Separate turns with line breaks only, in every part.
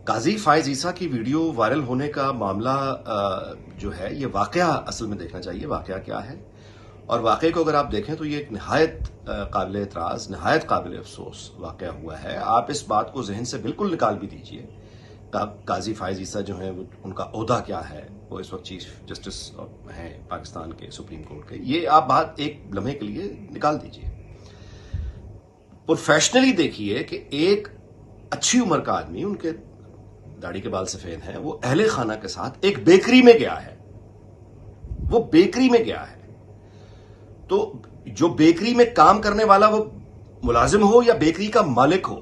قاضی فائز عیسیٰ کی video viral ہونے کا معاملہ جو ہے یہ واقعہ اصل میں دیکھنا چاہیے. واقعہ کیا ہے اور واقعے کو اگر آپ دیکھیں تو یہ ایک نہایت قابل اعتراض، نہایت قابل افسوس واقعہ ہوا ہے. آپ اس بات کو ذہن سے بالکل نکال بھی دیجئے. قاضی فائز عیسیٰ جو ہیں ان کا عہدہ کیا ہے، وہ اس وقت چیف جسٹس ہیں پاکستان کے سپریم کورٹ کے. یہ آپ بات ایک لمحے کے لیے نکال دیجئے. پروفیشنلی دیکھیے کہ ایک اچھی عمر کا آدمی، ان کے داڑھی کے بال سفید ہیں، وہ اہل خانہ کے ساتھ ایک بیکری میں گیا ہے. وہ بیکری میں گیا ہے تو جو بیکری میں کام کرنے والا وہ ملازم ہو یا بیکری کا مالک ہو،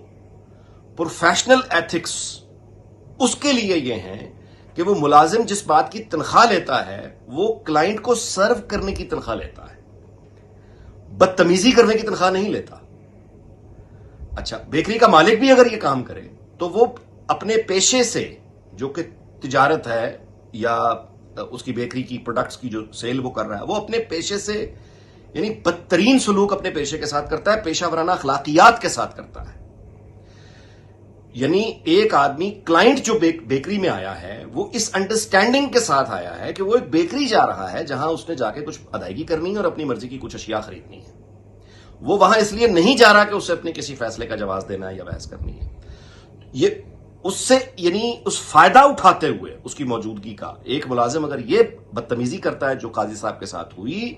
پروفیشنل ایتھکس اس کے لیے یہ ہیں کہ وہ ملازم جس بات کی تنخواہ لیتا ہے وہ کلائنٹ کو سرو کرنے کی تنخواہ لیتا ہے، بدتمیزی کرنے کی تنخواہ نہیں لیتا. اچھا، بیکری کا مالک بھی اگر یہ کام کرے تو وہ اپنے پیشے سے، جو کہ تجارت ہے یا اس کی بیکری کی پروڈکٹس کی جو سیل وہ کر رہا ہے، وہ اپنے پیشے سے یعنی بدترین سلوک اپنے پیشے کے ساتھ کرتا ہے، پیشہ ورانہ اخلاقیات کے ساتھ کرتا ہے. یعنی ایک آدمی کلائنٹ جو بیکری میں آیا ہے وہ اس انڈرسٹینڈنگ کے ساتھ آیا ہے کہ وہ ایک بیکری جا رہا ہے جہاں اس نے جا کے کچھ ادائیگی کرنی ہے اور اپنی مرضی کی کچھ اشیاء خریدنی ہے. وہ وہاں اس لیے نہیں جا رہا کہ اسے اپنے کسی فیصلے کا جواز دینا ہے یا بحث کرنی ہے. یہ اس سے یعنی اس فائدہ اٹھاتے ہوئے اس کی موجودگی کا ایک ملازم اگر یہ بدتمیزی کرتا ہے جو قاضی صاحب کے ساتھ ہوئی،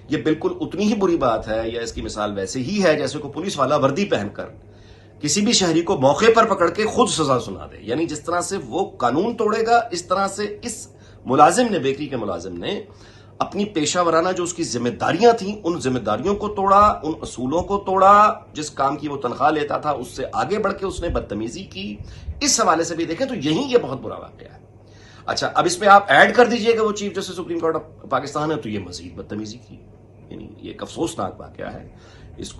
یہ بالکل اتنی ہی بری بات ہے، یا اس کی مثال ویسے ہی ہے جیسے کوئی پولیس والا وردی پہن کر کسی بھی شہری کو موقع پر پکڑ کے خود سزا سنا دے. یعنی جس طرح سے وہ قانون توڑے گا، اس طرح سے اس ملازم نے، بیکری کے ملازم نے اپنی پیشہ ورانہ جو اس کی ذمہ داریاں تھیں ان ذمہ داریوں کو توڑا، ان اصولوں کو توڑا. جس کام کی وہ تنخواہ لیتا تھا اس سے آگے بڑھ کے اس نے بدتمیزی کی. اس حوالے سے بھی دیکھیں تو یہی یہ بہت برا واقعہ ہے. اچھا، اب اس پہ آپ ایڈ کر دیجئے کہ وہ chief justice supreme court of Pakistan ہے تو یہ مزید بدتمیزی کی. یعنی یہ ایک افسوسناک واقعہ ہے. اس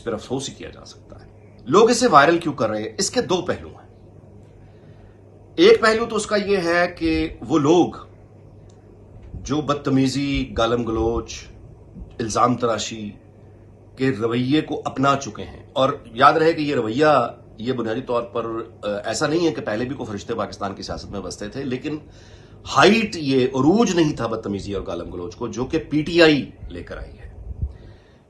پر افسوس ہی کیا جا سکتا ہے. لوگ اسے وائرل کیوں کر رہے ہیں؟ اس کے دو پہلو ہیں. ایک پہلو تو اس کا یہ ہے کہ وہ لوگ جو بدتمیزی، گالم گلوچ، الزام تراشی کے رویے کو اپنا چکے ہیں، اور یاد رہے کہ یہ رویہ یہ بنیادی طور پر ایسا نہیں ہے کہ پہلے بھی کوئی فرشتے پاکستان کی سیاست میں بستے تھے، لیکن ہائٹ، یہ عروج نہیں تھا بدتمیزی اور گالم گلوچ کو، جو کہ پی ٹی آئی لے کر آئی ہے.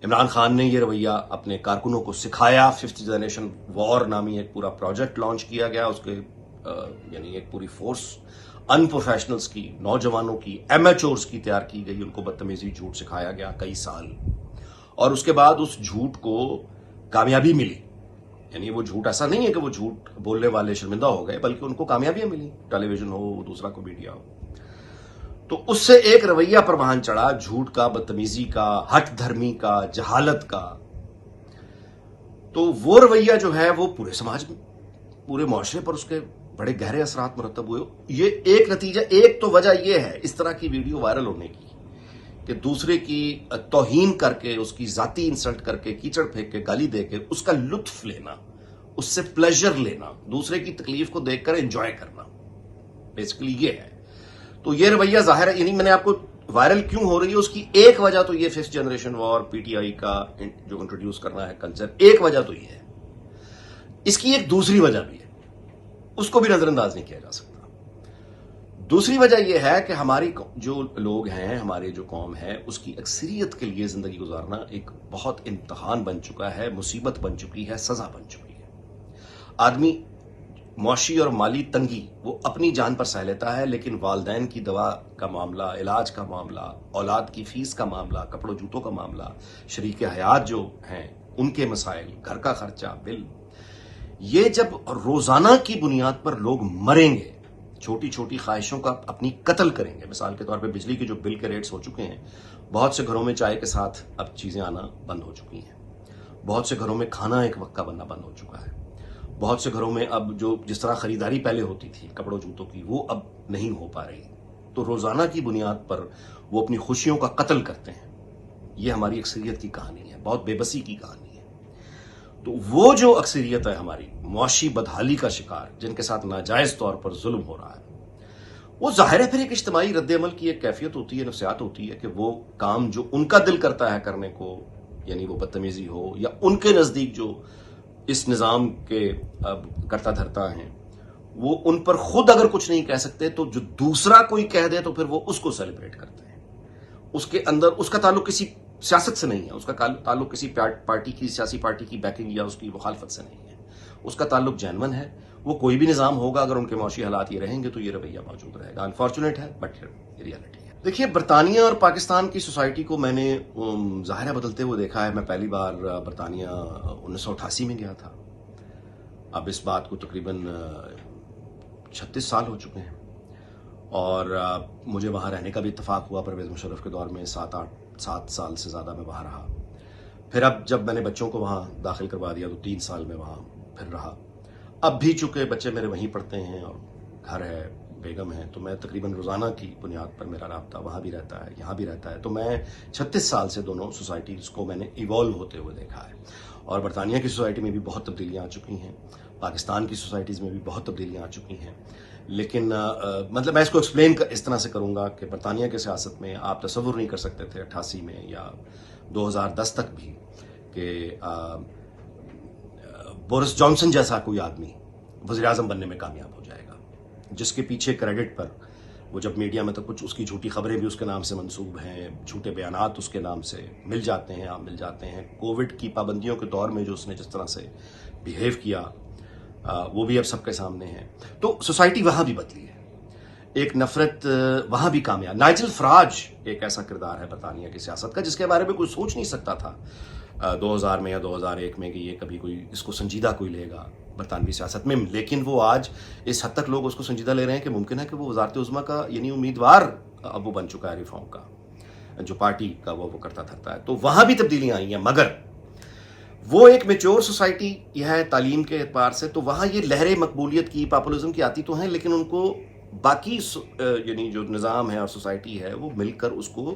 عمران خان نے یہ رویہ اپنے کارکنوں کو سکھایا. 5th جنریشن وار نامی ایک پورا پروجیکٹ لانچ کیا گیا. اس کے یعنی ایک پوری فورس ان پروفیشنلز کی، نوجوانوں کی، ایمیچورز کی تیار کی گئی. ان کو بدتمیزی، جھوٹ سکھایا گیا کئی سال، اور اس کے بعد اس جھوٹ کو کامیابی ملی. یعنی وہ جھوٹ ایسا نہیں ہے کہ وہ جھوٹ بولنے والے شرمندہ ہو گئے، بلکہ ان کو کامیابیاں ملی. ٹیلی ویژن ہو، دوسرا کو میڈیا ہو، تو اس سے ایک رویہ پروان چڑھا، جھوٹ کا، بدتمیزی کا، ہٹ دھرمی کا، جہالت کا. تو وہ رویہ جو ہے وہ پورے سماج میں، پورے معاشرے پر اس کے بڑے گہرے اثرات مرتب ہوئے. یہ ایک نتیجہ، ایک تو وجہ یہ ہے اس طرح کی ویڈیو وائرل ہونے کی کہ دوسرے کی توہین کر کے، اس کی ذاتی انسلٹ کر کے، کیچڑ پھینک کے، گالی دے کے اس کا لطف لینا، اس سے پلیجر لینا، دوسرے کی تکلیف کو دیکھ کر انجوائے کرنا، بیسیکلی یہ ہے. تو یہ رویہ ظاہر ہے. یعنی میں نے آپ کو وائرل کیوں ہو رہی ہے اس کی ایک وجہ تو یہ 5th generation war, P T I کا جو انٹروڈیوس کرنا ہے کلچر، ایک وجہ تو یہ ہے. اس کی ایک دوسری وجہ بھی ہے، اس کو بھی نظر انداز نہیں کیا جا سکتا. دوسری وجہ یہ ہے کہ ہماری جو لوگ ہیں، ہماری جو قوم ہے، اس کی اکثریت کے لیے زندگی گزارنا ایک بہت امتحان بن چکا ہے، مصیبت بن چکی ہے، سزا بن چکی ہے. آدمی معاشی اور مالی تنگی وہ اپنی جان پر سہ لیتا ہے، لیکن والدین کی دوا کا معاملہ، علاج کا معاملہ، اولاد کی فیس کا معاملہ، کپڑوں جوتوں کا معاملہ، شریک حیات جو ہیں ان کے مسائل، گھر کا خرچہ، بل، یہ جب روزانہ کی بنیاد پر لوگ مریں گے، چھوٹی چھوٹی خواہشوں کا اپنی قتل کریں گے. مثال کے طور پہ بجلی کے جو بل کے ریٹس ہو چکے ہیں، بہت سے گھروں میں چائے کے ساتھ اب چیزیں آنا بند ہو چکی ہیں. بہت سے گھروں میں کھانا ایک وقت کا بننا بند ہو چکا ہے. بہت سے گھروں میں اب جو جس طرح خریداری پہلے ہوتی تھی کپڑوں جوتوں کی، وہ اب نہیں ہو پا رہی. تو روزانہ کی بنیاد پر وہ اپنی خوشیوں کا قتل کرتے ہیں. یہ ہماری اکثریت کی کہانی ہے، بہت بے بسی کی کہانی ہے. تو وہ جو اکثریت ہے ہماری معاشی بدحالی کا شکار، جن کے ساتھ ناجائز طور پر ظلم ہو رہا ہے، وہ ظاہر ہے پھر ایک اجتماعی رد عمل کی ایک کیفیت ہوتی ہے، نفسیات ہوتی ہے کہ وہ کام جو ان کا دل کرتا ہے کرنے کو، یعنی وہ بدتمیزی ہو یا ان کے نزدیک جو اس نظام کے کرتا دھرتا ہیں، وہ ان پر خود اگر کچھ نہیں کہہ سکتے تو جو دوسرا کوئی کہہ دے تو پھر وہ اس کو سیلیبریٹ کرتے ہیں. اس کے اندر اس کا تعلق کسی سیاست سے نہیں ہے, اس کا تعلق کسی پارٹی کی, سیاسی پارٹی کی بیکنگ یا اس کی مخالفت سے نہیں ہے. اس کا تعلق جینون ہے. وہ کوئی بھی نظام ہوگا, اگر ان کے معاشی حالات یہ رہیں گے تو یہ رویہ موجود رہے گا. انفارچونیٹ ہے بٹ ریالٹی ہے. دیکھیے, برطانیہ اور پاکستان کی سوسائٹی کو میں نے ظاہر ہے بدلتے ہوئے دیکھا ہے. میں پہلی بار برطانیہ 1988 میں گیا تھا. اب اس بات کو تقریباً 36 سال ہو چکے ہیں, اور مجھے وہاں رہنے کا بھی اتفاق ہوا. پرویز مشرف کے دور میں 7 سال سے زیادہ میں وہاں رہا. پھر اب جب میں نے بچوں کو وہاں داخل کروا دیا تو 3 سال میں وہاں پھر رہا. اب بھی چونکہ بچے میرے وہیں پڑھتے ہیں اور گھر ہے, بیگم ہے, تو میں تقریباً روزانہ کی بنیاد پر میرا رابطہ وہاں بھی رہتا ہے, یہاں بھی رہتا ہے. تو میں 36 سال سے دونوں سوسائٹیز کو میں نے ایوالو ہوتے ہوئے دیکھا ہے. اور برطانیہ کی سوسائٹی میں بھی بہت تبدیلیاں آ چکی ہیں, پاکستان کی سوسائٹیز میں بھی بہت تبدیلیاں آ چکی ہیں. لیکن مطلب میں اس کو ایکسپلین اس طرح سے کروں گا کہ برطانیہ کی سیاست میں آپ تصور نہیں کر سکتے تھے 88 میں یا 2010 تک بھی کہ بورس جانسن جیسا کوئی آدمی وزیر اعظم بننے میں کامیاب ہو جائے گا, جس کے پیچھے کریڈٹ پر وہ جب میڈیا میں تو کچھ اس کی جھوٹی خبریں بھی اس کے نام سے منسوب ہیں, جھوٹے بیانات اس کے نام سے مل جاتے ہیں, عام مل جاتے ہیں. کووڈ کی پابندیوں کے دور میں جو اس نے جس طرح سے بیہیو کیا وہ بھی اب سب کے سامنے ہے. تو سوسائٹی وہاں بھی بدلی ہے, ایک نفرت وہاں بھی کامیاب. نائجل فراج ایک ایسا کردار ہے برطانیہ کی سیاست کا جس کے بارے میں کوئی سوچ نہیں سکتا تھا 2000 میں یا 2001 میں کہ یہ کبھی کوئی اس کو سنجیدہ کوئی لے گا برطانوی سیاست میں. لیکن وہ آج اس حد تک لوگ اس کو سنجیدہ لے رہے ہیں کہ ممکن ہے کہ وہ وزارت عظمیٰ کا یعنی امیدوار اب وہ بن چکا ہے ریفارم کا, جو پارٹی کا وہ کرتا تھکتا ہے. تو وہاں بھی تبدیلیاں آئی ہیں, مگر وہ ایک میچور سوسائٹی یہ ہے تعلیم کے اعتبار سے. تو وہاں یہ لہریں مقبولیت کی, پاپولزم کی آتی تو ہیں, لیکن ان کو باقی یعنی جو نظام ہے اور سوسائٹی ہے وہ مل کر اس کو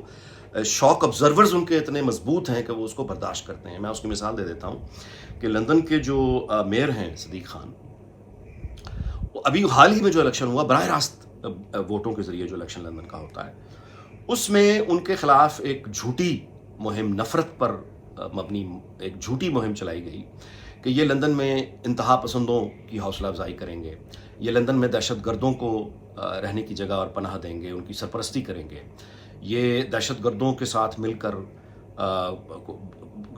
شاک آبزرورز ان کے اتنے مضبوط ہیں کہ وہ اس کو برداشت کرتے ہیں. میں اس کی مثال دے دیتا ہوں کہ لندن کے جو میئر ہیں صدیق خان, ابھی حال ہی میں جو الیکشن ہوا براہ راست ووٹوں کے ذریعے جو الیکشن لندن کا ہوتا ہے, اس میں ان کے خلاف ایک جھوٹی مہم, نفرت پر مبنی ایک جھوٹی مہم چلائی گئی کہ یہ لندن میں انتہا پسندوں کی حوصلہ افزائی کریں گے, یہ لندن میں دہشت گردوں کو رہنے کی جگہ اور پناہ دیں گے, ان کی سرپرستی کریں گے, یہ دہشت گردوں کے ساتھ مل کر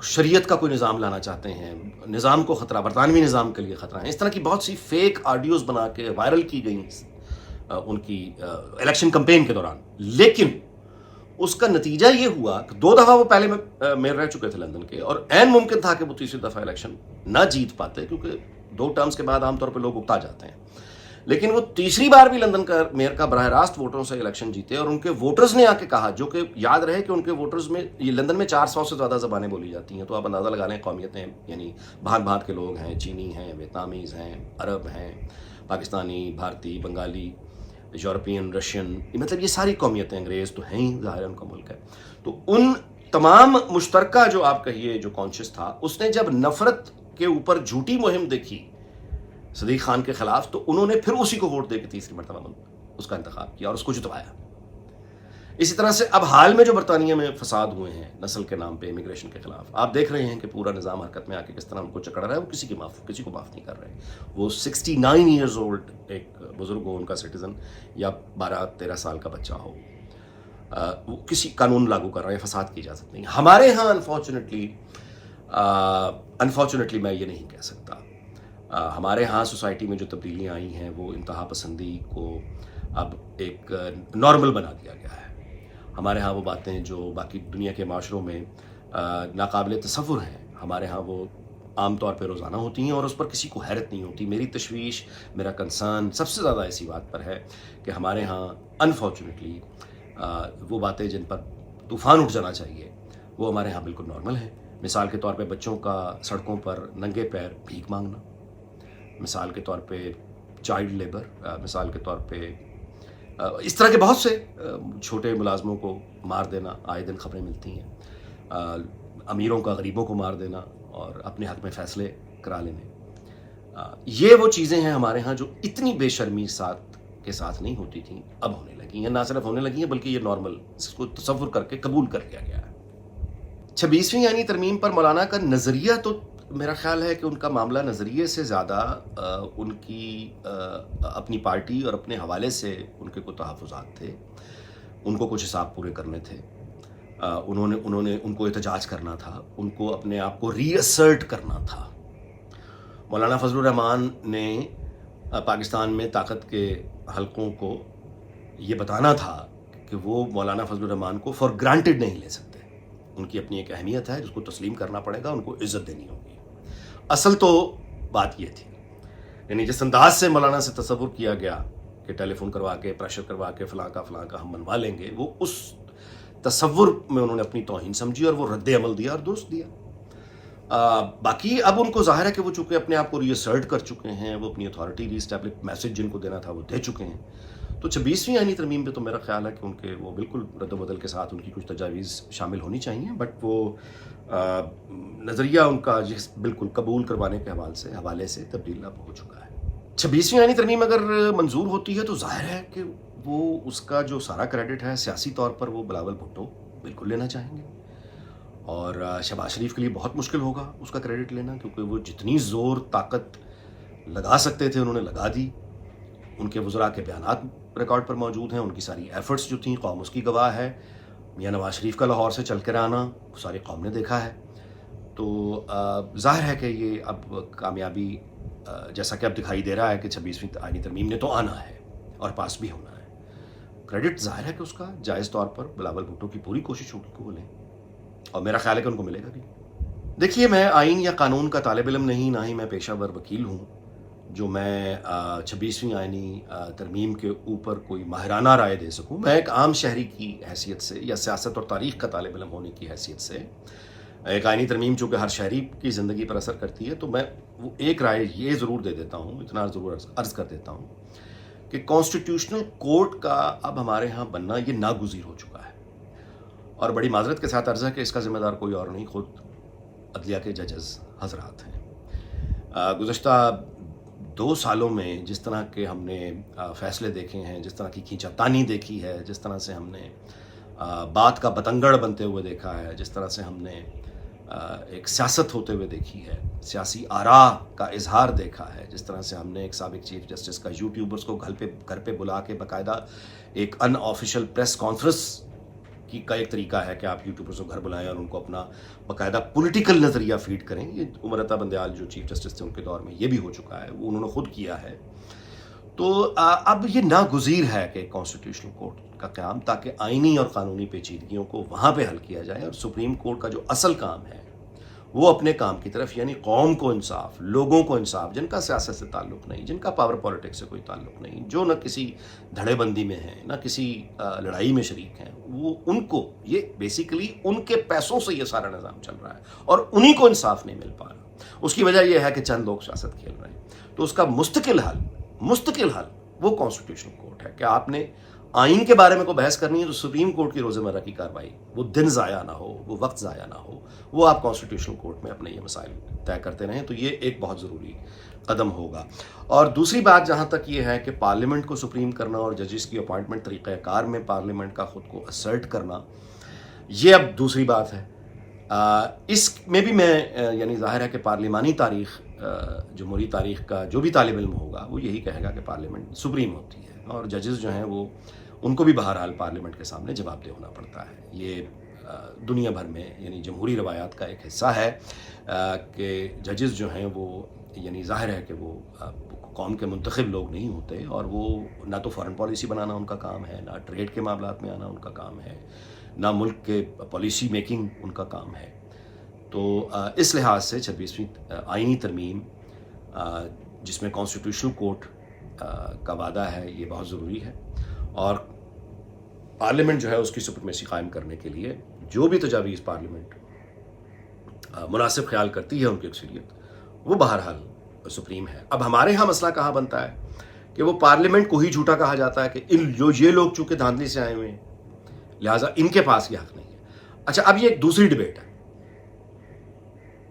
شریعت کا کوئی نظام لانا چاہتے ہیں, نظام کو خطرہ, برطانوی نظام کے لیے خطرہ ہے. اس طرح کی بہت سی فیک آڈیوز بنا کے وائرل کی گئی ان کی الیکشن کمپین کے دوران. لیکن اس کا نتیجہ یہ ہوا کہ 2 دفعہ وہ پہلے میں میئر رہ چکے تھے لندن کے, اور عین ممکن تھا کہ وہ تیسری دفعہ الیکشن نہ جیت پاتے, کیونکہ 2 ٹرمز کے بعد عام طور پہ لوگ اکتا جاتے ہیں. لیکن وہ تیسری بار بھی لندن کا میئر کا براہ راست ووٹروں سے الیکشن جیتے, اور ان کے ووٹرز نے آ کے کہا, جو کہ یاد رہے کہ ان کے ووٹرز میں یہ لندن میں 400 سے زیادہ زبانیں بولی جاتی ہیں. تو آپ اندازہ لگا لیں قومیتیں یعنی بھانت بھانت کے لوگ ہیں, چینی ہیں, ویتنامیز ہیں, عرب ہیں, پاکستانی, بھارتی, بنگالی, یورپین, رشین, مطلب یہ ساری قومیتیں, انگریز تو ہیں ہی, ظاہر ان کا ملک ہے. تو ان تمام مشترکہ جو آپ کہیے جو کانشیس تھا, اس نے جب نفرت کے اوپر جھوٹی مہم دیکھی صدیق خان کے خلاف, تو انہوں نے پھر اسی کو ووٹ دے کے تیسری مرتبہ اس کا انتخاب کیا اور اس کو جتوایا. اسی طرح سے اب حال میں جو برطانیہ میں فساد ہوئے ہیں نسل کے نام پہ, امیگریشن کے خلاف, آپ دیکھ رہے ہیں کہ پورا نظام حرکت میں آ کے کس طرح ان کو چکڑ رہا ہے. وہ کسی کو معاف نہیں کر رہے. وہ 69 ایئرز اولڈ ایک بزرگ ہو, ان کا سٹیزن, یا 12-13 سال کا بچہ ہو, وہ کسی قانون لاگو کر رہے ہیں, فساد کی اجازت نہیں. ہمارے ہاں انفارچونیٹلی میں یہ نہیں کہہ سکتا. ہمارے ہاں سوسائٹی میں جو تبدیلیاں آئی ہیں وہ انتہا پسندی کو اب ایک نارمل بنا دیا گیا ہے. ہمارے ہاں وہ باتیں جو باقی دنیا کے معاشروں میں ناقابل تصور ہیں, ہمارے ہاں وہ عام طور پہ روزانہ ہوتی ہیں اور اس پر کسی کو حیرت نہیں ہوتی. میری تشویش, میرا کنسرن سب سے زیادہ ایسی بات پر ہے کہ ہمارے ہاں انفارچونیٹلی وہ باتیں جن پر طوفان اٹھ جانا چاہیے وہ ہمارے ہاں بالکل نارمل ہیں. مثال کے طور پہ بچوں کا سڑکوں پر ننگے پیر بھیک مانگنا, مثال کے طور پہ چائلڈ لیبر, مثال کے طور پہ اس طرح کے بہت سے چھوٹے ملازموں کو مار دینا, آئے دن خبریں ملتی ہیں. امیروں کا غریبوں کو مار دینا اور اپنے حق میں فیصلے کرا لینے. یہ وہ چیزیں ہیں ہمارے ہاں جو اتنی بے شرمی کے ساتھ نہیں ہوتی تھیں, اب ہونے لگی ہیں. نہ صرف ہونے لگی ہیں بلکہ یہ نارمل, اس کو تصور کر کے قبول کر لیا گیا ہے. 26ویں آئینی ترمیم پر مولانا کا نظریہ تو میرا خیال ہے کہ ان کا معاملہ نظریے سے زیادہ ان کی اپنی پارٹی اور اپنے حوالے سے ان کے کچھ تحفظات تھے. ان کو کچھ حساب پورے کرنے تھے. ان کو احتجاج کرنا تھا, ان کو اپنے آپ کو ری اسرٹ کرنا تھا. مولانا فضل الرحمان نے پاکستان میں طاقت کے حلقوں کو یہ بتانا تھا کہ وہ مولانا فضل الرحمان کو فار گرانٹیڈ نہیں لے سکتے. ان کی اپنی ایک اہمیت ہے جس کو تسلیم کرنا پڑے گا, ان کو عزت دینی ہوگی. اصل تو بات یہ تھی, یعنی جس انداز سے مولانا سے تصور کیا گیا کہ ٹیلی فون کروا کے پریشر کروا کے فلاں کا ہم منوا لیں گے, وہ اس تصور میں انہوں نے اپنی توہین سمجھی اور وہ رد عمل دیا اور درست دیا. باقی اب ان کو ظاہر ہے کہ وہ چونکہ اپنے آپ کو ری اسرٹ کر چکے ہیں, وہ اپنی اتھارٹی ری اسٹیبلش میسج جن کو دینا تھا وہ دے چکے ہیں. تو 26ویں آئینی ترمیم پہ تو میرا خیال ہے کہ ان کے وہ بالکل رد و بدل کے ساتھ ان کی کچھ تجاویز شامل ہونی چاہیے, بٹ وہ نظریہ ان کا بالکل قبول کروانے کے حوالے سے تبدیل اب ہو چکا ہے. 26ویں آئینی ترمیم اگر منظور ہوتی ہے تو ظاہر ہے کہ وہ اس کا جو سارا کریڈٹ ہے سیاسی طور پر وہ بلاول بھٹو بالکل لینا چاہیں گے, اور شہباز شریف کے لیے بہت مشکل ہوگا اس کا کریڈٹ لینا, کیونکہ وہ جتنی زور طاقت لگا سکتے تھے انہوں نے لگا دی. ان کے وزراء کے بیانات ریکارڈ پر موجود ہیں, ان کی ساری ایفرٹس جو تھیں قوم اس کی گواہ ہے. میاں نواز شریف کا لاہور سے چل کر آنا ساری قوم نے دیکھا ہے. تو ظاہر ہے کہ یہ اب کامیابی جیسا کہ اب دکھائی دے رہا ہے کہ 26ویں آئینی ترمیم نے تو آنا ہے اور پاس بھی ہونا ہے. کریڈٹ ظاہر ہے کہ اس کا جائز طور پر بلاول بھٹو کی پوری کوشش ہوگی کہ وہ لیں, اور میرا خیال ہے کہ ان کو ملے گا بھی. دیکھیے, میں آئین یا قانون کا طالب علم نہیں, نہ ہی میں پیشہ ور وکیل ہوں جو میں 26ویں آئینی ترمیم کے اوپر کوئی ماہرانہ رائے دے سکوں. میں ایک عام شہری کی حیثیت سے یا سیاست اور تاریخ کا طالب علم ہونے کی حیثیت سے, ایک آئینی ترمیم چونکہ ہر شہری کی زندگی پر اثر کرتی ہے, تو میں وہ ایک رائے یہ ضرور دے دیتا ہوں, اتنا ضرور عرض کر دیتا ہوں کہ کانسٹیٹیوشنل کورٹ کا اب ہمارے ہاں بننا یہ ناگزیر ہو چکا ہے. اور بڑی معذرت کے ساتھ عرض ہے کہ اس کا ذمہ دار کوئی اور نہیں, خود عدلیہ کے ججز حضرات ہیں. گزشتہ 2 سالوں میں جس طرح کے ہم نے فیصلے دیکھے ہیں, جس طرح کی کھینچا تانی دیکھی ہے, جس طرح سے ہم نے بات کا بتنگڑ بنتے ہوئے دیکھا ہے, جس طرح سے ہم نے ایک سیاست ہوتے ہوئے دیکھی ہے, سیاسی آراء کا اظہار دیکھا ہے, جس طرح سے ہم نے ایک سابق چیف جسٹس کا یوٹیوبرز کو گھر پہ بلا کے باقاعدہ ایک ان آفیشیل پریس کانفرنس کا ایک طریقہ ہے کہ آپ یوٹیوبرز کو گھر بلائیں اور ان کو اپنا باقاعدہ پولیٹیکل نظریہ فیڈ کریں. یہ عمر عطا بندیال جو چیف جسٹس تھے ان کے دور میں یہ بھی ہو چکا ہے, وہ انہوں نے خود کیا ہے. تو اب یہ ناگزیر ہے کہ کانسٹیٹیوشنل کورٹ کا قیام, تاکہ آئینی اور قانونی پیچیدگیوں کو وہاں پہ حل کیا جائے, اور سپریم کورٹ کا جو اصل کام ہے وہ اپنے کام کی طرف, یعنی قوم کو انصاف, لوگوں کو انصاف, جن کا سیاست سے تعلق نہیں, جن کا پاور پالیٹکس سے کوئی تعلق نہیں, جو نہ کسی دھڑے بندی میں ہیں نہ کسی لڑائی میں شریک ہیں, وہ ان کو یہ بیسیکلی ان کے پیسوں سے یہ سارا نظام چل رہا ہے اور انہی کو انصاف نہیں مل پا رہا. اس کی وجہ یہ ہے کہ چند لوگ سیاست کھیل رہے ہیں. تو اس کا مستقل حل وہ کانسٹیٹیوشنل کورٹ ہے. کہ آپ نے آئین کے بارے میں کوئی بحث کرنی ہے تو سپریم کورٹ کی روزمرہ کی کارروائی, وہ دن ضائع نہ ہو, وہ وقت ضائع نہ ہو, وہ آپ کانسٹیٹیوشنل کورٹ میں اپنے یہ مسائل طے کرتے رہیں. تو یہ ایک بہت ضروری قدم ہوگا. اور دوسری بات جہاں تک یہ ہے کہ پارلیمنٹ کو سپریم کرنا اور ججز کی اپوائنٹمنٹ طریقہ کار میں پارلیمنٹ کا خود کو اسرٹ کرنا, یہ اب دوسری بات ہے. اس میں بھی میں یعنی ظاہر ہے کہ پارلیمانی تاریخ, جمہوری تاریخ کا جو بھی طالب علم ہوگا وہ یہی کہے گا کہ پارلیمنٹ سپریم ہوتی ہے, اور ججز جو ہیں وہ ان کو بھی بہرحال پارلیمنٹ کے سامنے جواب دہ ہونا پڑتا ہے. یہ دنیا بھر میں یعنی جمہوری روایات کا ایک حصہ ہے کہ ججز جو ہیں وہ یعنی ظاہر ہے کہ وہ قوم کے منتخب لوگ نہیں ہوتے, اور وہ نہ تو فارن پالیسی بنانا ان کا کام ہے, نہ ٹریڈ کے معاملات میں آنا ان کا کام ہے, نہ ملک کے پالیسی میکنگ ان کا کام ہے. تو اس لحاظ سے 26ویں آئینی ترمیم جس میں کانسٹیٹیوشنل کورٹ کا وعدہ ہے یہ بہت ضروری ہے, اور پارلیمنٹ جو ہے اس کی سپریمیسی قائم کرنے کے لیے جو بھی تجاویز پارلیمنٹ مناسب خیال کرتی ہے ان کی اکثریت, وہ بہرحال سپریم ہے. اب ہمارے ہاں مسئلہ کہاں بنتا ہے کہ وہ پارلیمنٹ کو ہی جھوٹا کہا جاتا ہے کہ یہ لوگ چونکہ دھاندلی سے آئے ہوئے ہیں لہٰذا ان کے پاس یہ حق نہیں ہے. اچھا, اب یہ ایک دوسری ڈبیٹ ہے,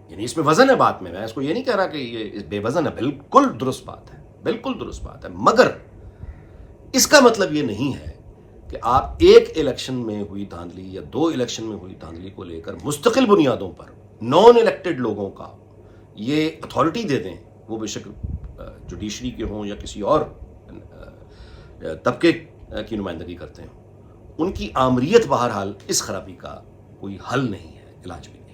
یعنی اس میں وزن ہے بات میں اس کو یہ نہیں کہہ رہا کہ یہ بے وزن ہے, بالکل درست بات ہے, بالکل درست بات ہے, مگر اس کا مطلب یہ نہیں ہے کہ آپ ایک الیکشن میں ہوئی دھاندلی یا 2 الیکشن میں ہوئی دھاندلی کو لے کر مستقل بنیادوں پر نان الیکٹڈ لوگوں کا یہ اتھارٹی دے دیں، وہ بے شک جوڈیشری کے ہوں یا کسی اور طبقے کی نمائندگی کرتے ہوں، ان کی آمریت بہرحال اس خرابی کا کوئی حل نہیں ہے، علاج بھی نہیں۔